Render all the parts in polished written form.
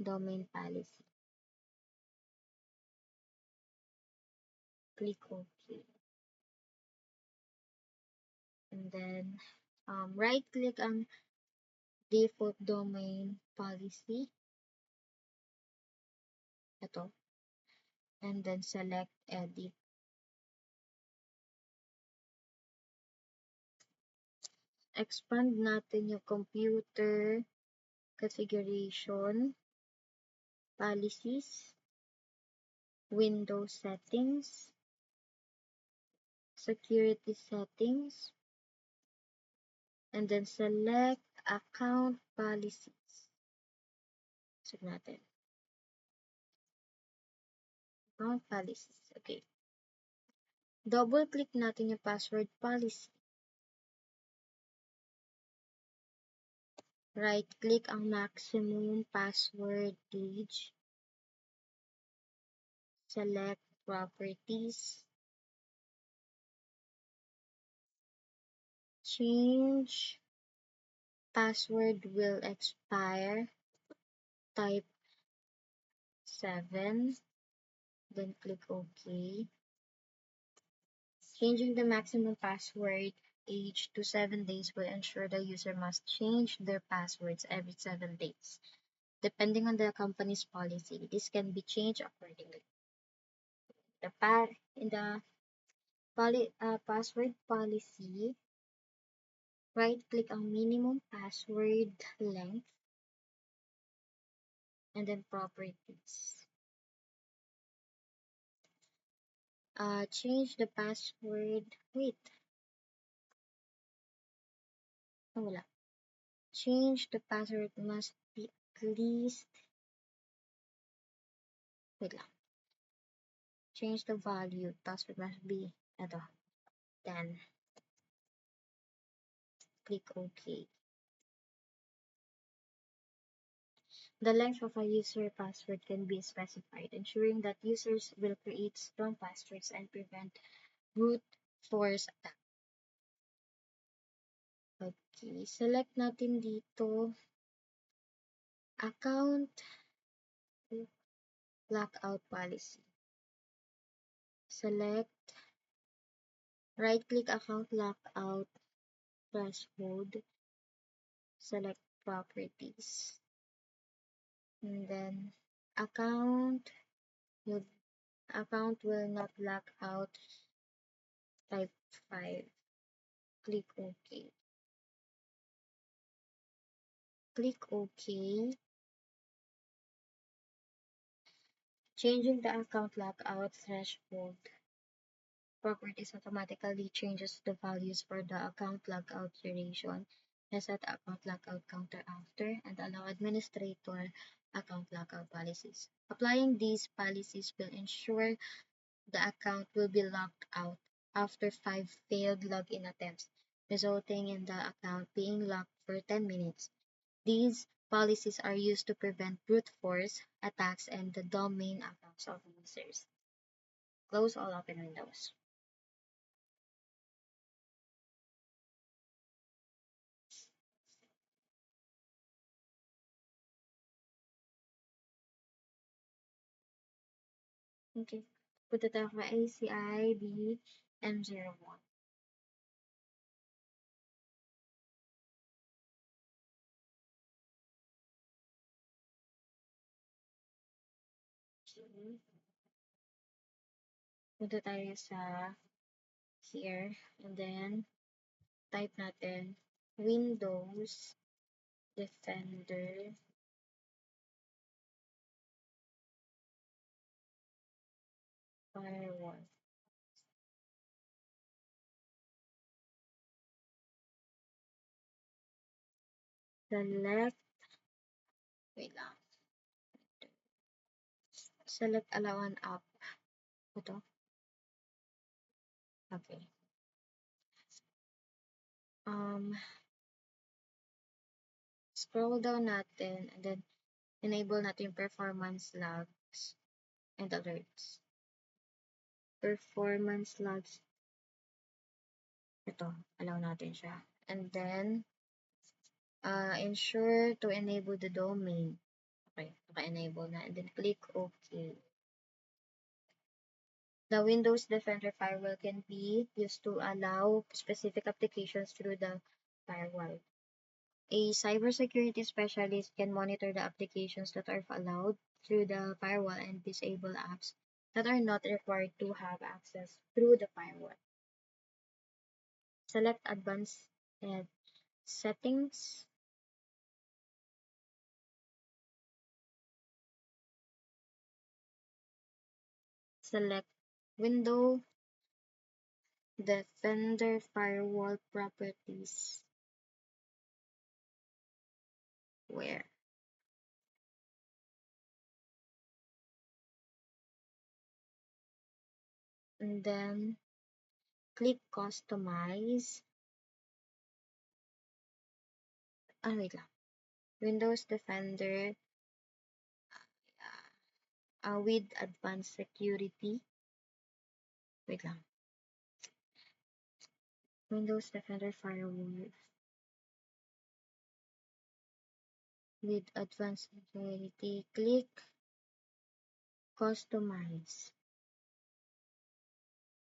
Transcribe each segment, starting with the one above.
domain policy. Click OK. And then, right-click ang default domain policy. Ito. And then, select Edit. Expand natin yung computer configuration, policies, Windows settings, security settings, and then select account policies. Check natin. Account policies. Okay. Double-click natin yung password policy. Right-click ang maximum password page. Select properties. Change password will expire. Type 7. Then click OK. Changing the maximum password age to 7 days will ensure the user must change their passwords every 7 days. Depending on the company's policy, this can be changed accordingly. In the password policy, right-click on minimum password length and then properties. Change the password. Wait. Wala. Change the password must be at least. Wait lang. Change the value. Password must be ito. 10. Click OK. The length of a user password can be specified, ensuring that users will create strong passwords and prevent brute force attack. Okay, select natin dito account lockout policy. Select, right-click account lockout threshold. Select properties. And then account will not lock out. Type 5. Click OK. Click OK. Changing the account lockout threshold properties automatically changes the values for the account lockout duration. Reset account lockout counter after and allow administrator account lockout policies. Applying these policies will ensure the account will be locked out after 5 failed login attempts, resulting in the account being locked for 10 minutes. These policies are used to prevent brute force attacks and the domain accounts of users. Close all open windows. Okay. Punta tayo kay ACI BM01. Punta tayo sa here and then type natin Windows Defender Firewall. Select, wait lang. Select allow an app. Ito. Okay. Scroll down natin and then enable natin yung performance logs and alerts. Performance logs. Ito, allow natin siya. And then, ensure to enable the domain. Okay, naka-enable na, and then click OK. The Windows Defender firewall can be used to allow specific applications through the firewall. A cybersecurity specialist can monitor the applications that are allowed through the firewall and disable apps that are not required to have access through the firewall. Select Advanced Settings. Select Window Defender Firewall Properties. Where? And then click Customize. Wait lang. Windows Defender with Advanced Security. Wait lang. Windows Defender Firewall with Advanced Security. Click Customize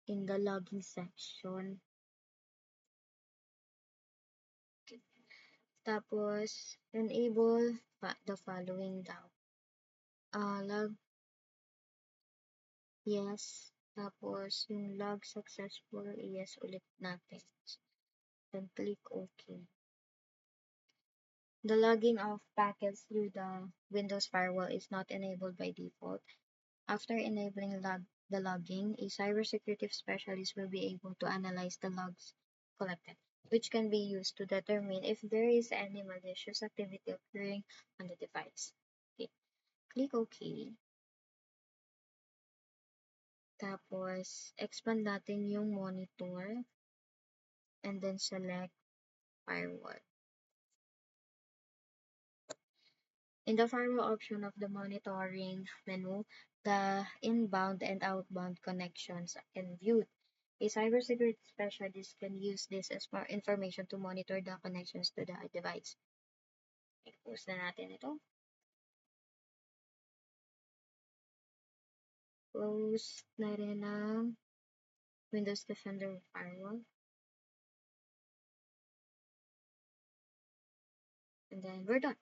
in the login section. Tapos, enable the following daw. Log, yes. Tapos, yung log successful, yes ulit natin. Then, click OK. The logging of packets through the Windows firewall is not enabled by default. After enabling the logging, a cybersecurity specialist will be able to analyze the logs collected, which can be used to determine if there is any malicious activity occurring on the device. Okay. Click OK. Tapos, expand natin yung monitor and then select firewall. In the firewall option of the monitoring menu, the inbound and outbound connections can view. A cybersecurity specialist can use this as more information to monitor the connections to the device. I-close na natin ito. Close na rin ang Windows Defender Firewall. And then we're done.